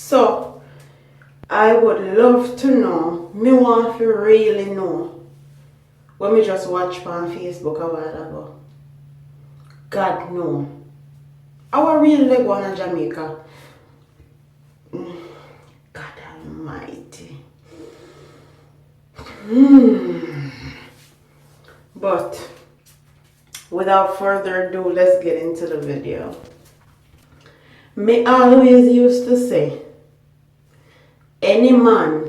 So I would love to know, me want to really know, when me just watch on Facebook a while ago. God know. Our real leg one in Jamaica. God almighty. But without further ado, let's get into the video. Me always used to say, any man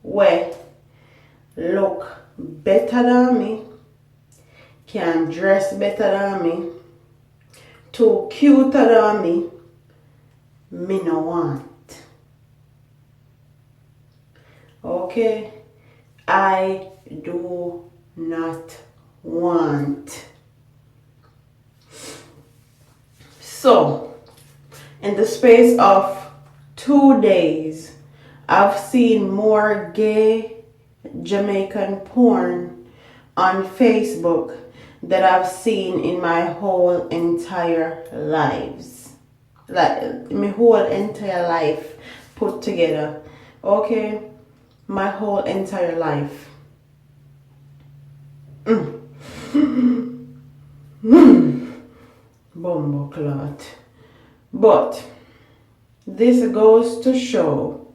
where look better than me, can dress better than me, too cuter than me no want. Okay? I do not want. So, in the space of 2 days, I've seen more gay Jamaican porn on Facebook that I've seen in my whole entire lives. Like my whole entire life put together. Okay? My whole entire life. Bumbo clot. But this goes to show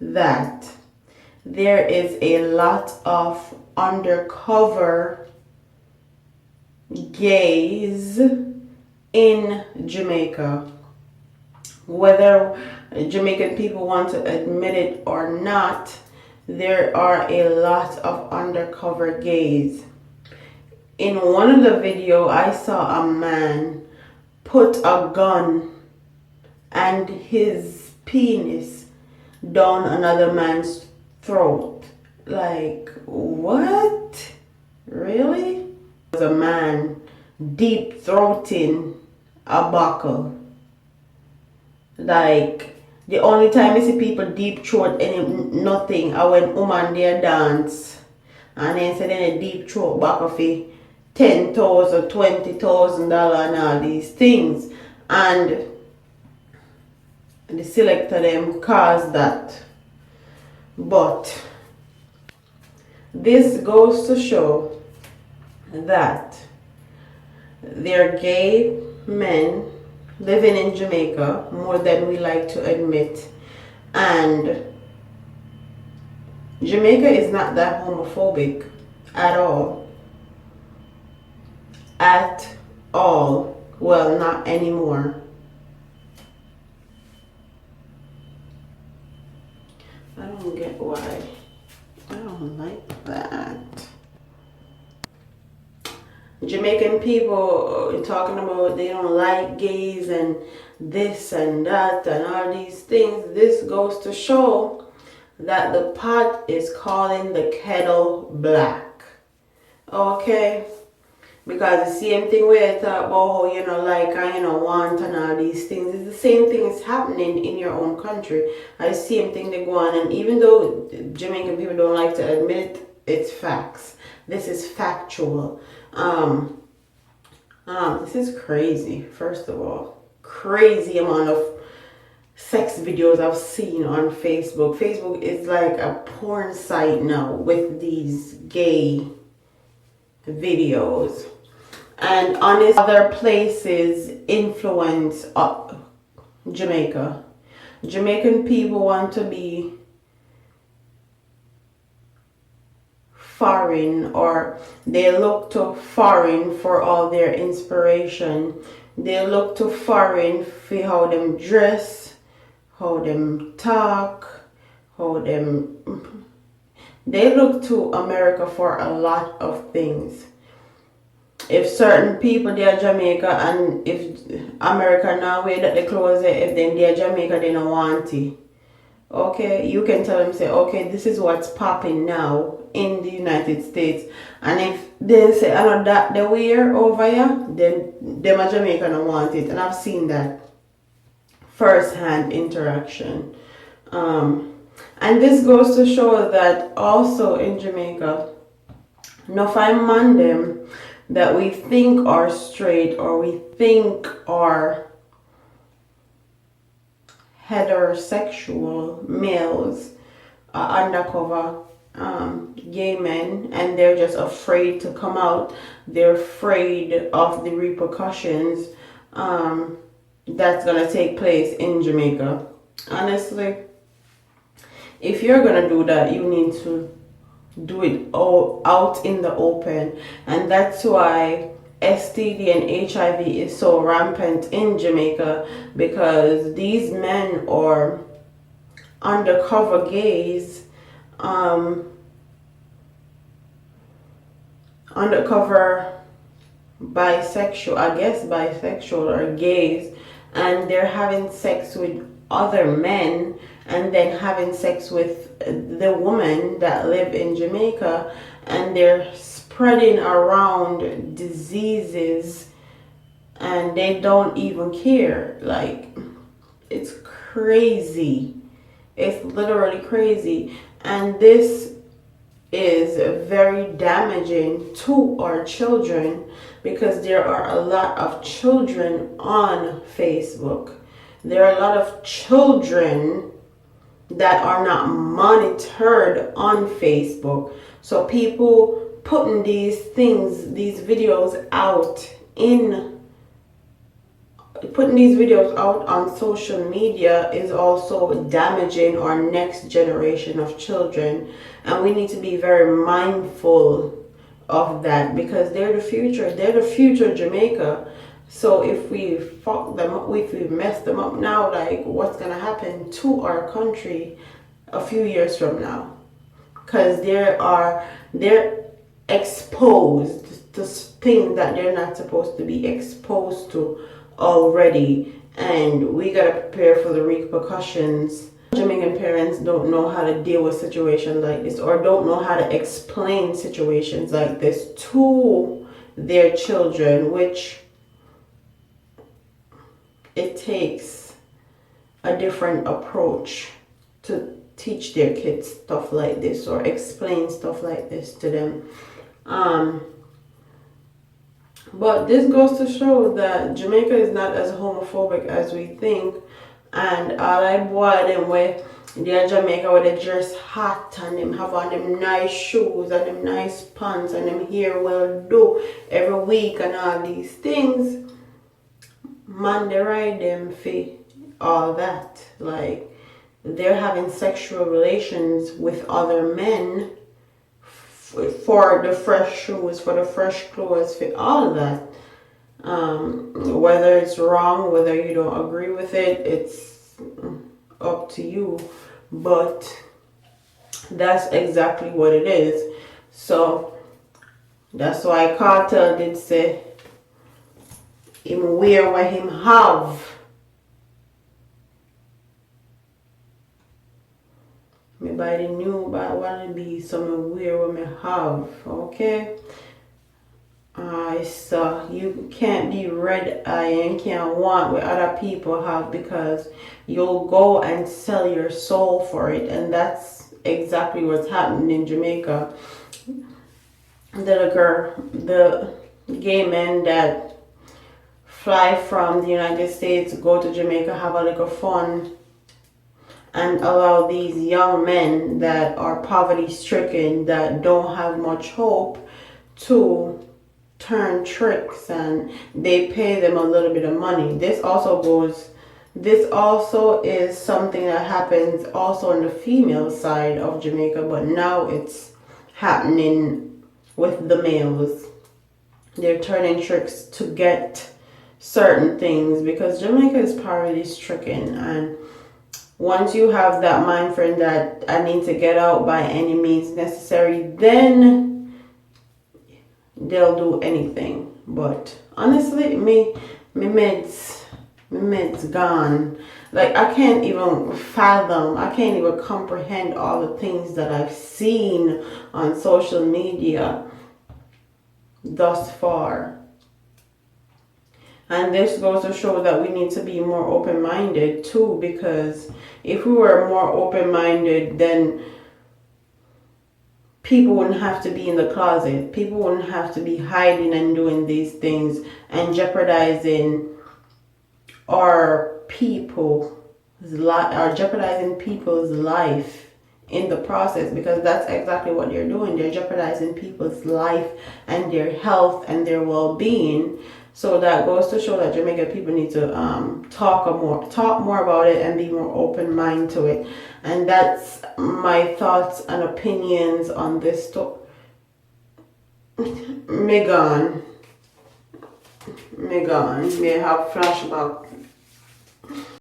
that there is a lot of undercover gays in Jamaica. Whether Jamaican people want to admit it or not, there are a lot of undercover gays. In one of the videos, I saw a man put a gun and his penis down another man's throat. Like, what? Really? There was a man deep throating a buckle. Like, the only time I see people deep throat nothing are when woman they dance and then say then a deep throat buckle for $10,000 or $20,000 and all these things, and the selector them cause that. But this goes to show that there are gay men living in Jamaica more than we like to admit, and Jamaica is not that homophobic at all. At all. Well, not anymore. I don't get why. I don't like that. Jamaican people talking about they don't like gays and this and that and all these things. This goes to show that the pot is calling the kettle black. Okay? Because the same thing where I talk about how you know like and you know want and all these things, it's the same thing is happening in your own country. And the same thing they go on, and even though Jamaican people don't like to admit it, it's facts. This is factual. This is crazy, first of all. Crazy amount of sex videos I've seen on Facebook. Facebook is like a porn site now with these gay videos. And honest, other places influence Jamaica. Jamaican people want to be foreign, or they look to foreign for all their inspiration. They look to foreign for how them dress, how them talk, how them... They look to America for a lot of things. If certain people they are Jamaica, and if America now way that they close it, if then they are Jamaica, they don't want it. Okay, you can tell them, say, okay, this is what's popping now in the United States. And if they say, I know that they wear over here, then them a Jamaica don't want it. And I've seen that first-hand interaction. And this goes to show that also in Jamaica, no find man them that we think are straight or we think are heterosexual males are undercover gay men, and they're just afraid to come out. They're afraid of the repercussions that's gonna take place in Jamaica. Honestly, if you're gonna do that, you need to do it all out in the open, and that's why STD and HIV is so rampant in Jamaica, because these men are undercover gays, undercover bisexual, I guess bisexual or gays, and they're having sex with other men and then having sex with the women that live in Jamaica, and they're spreading around diseases and they don't even care. Like, it's crazy. It's literally crazy. And this is very damaging to our children, because there are a lot of children on Facebook. There are a lot of children that are not monitored on Facebook. So people putting these things, these videos out putting these videos out on social media is also damaging our next generation of children, and we need to be very mindful of that, because they're the future Jamaica. So if we fuck them up, if we mess them up now, like, what's gonna happen to our country a few years from now? Because they're exposed to things that they're not supposed to be exposed to already, and we gotta prepare for the repercussions. Jamaican parents don't know how to deal with situations like this, or don't know how to explain situations like this to their children, which it takes a different approach to teach their kids stuff like this or explain stuff like this to them. But this goes to show that Jamaica is not as homophobic as we think. And all I boy them where they're Jamaica, where they dress hot and them have on them nice shoes and them nice pants and them hair well do every week and all these things. Man, they ride them for all that. Like, they're having sexual relations with other men for the fresh shoes, for the fresh clothes, for all of that. Whether it's wrong, whether you don't agree with it, it's up to you. But that's exactly what it is. So that's why Carter did say him wear what him have. Me buy the new, but I want to be some wear what me have. Okay. So you can't be red eye and can't want what other people have, because you'll go and sell your soul for it, and that's exactly what's happening in Jamaica. The gay men that fly from the United States, go to Jamaica, have a little fun, and allow these young men that are poverty stricken, that don't have much hope, to turn tricks, and they pay them a little bit of money. This also is something that happens also on the female side of Jamaica, but now it's happening with the males. They're turning tricks to get certain things, because Jamaica is poverty stricken, and once you have that mind frame that I need to get out by any means necessary, then they'll do anything. But honestly, my meds gone. Like, I can't even fathom, I can't even comprehend all the things that I've seen on social media thus far. And this goes to show that we need to be more open-minded too, because if we were more open-minded, then people wouldn't have to be in the closet. People wouldn't have to be hiding and doing these things and jeopardizing our people are jeopardizing people's life in the process, because that's exactly what they're doing. They're jeopardizing people's life and their health and their well-being. So that goes to show that Jamaican people need to talk more about it and be more open mind to it. And that's my thoughts and opinions on this Megan may have flashback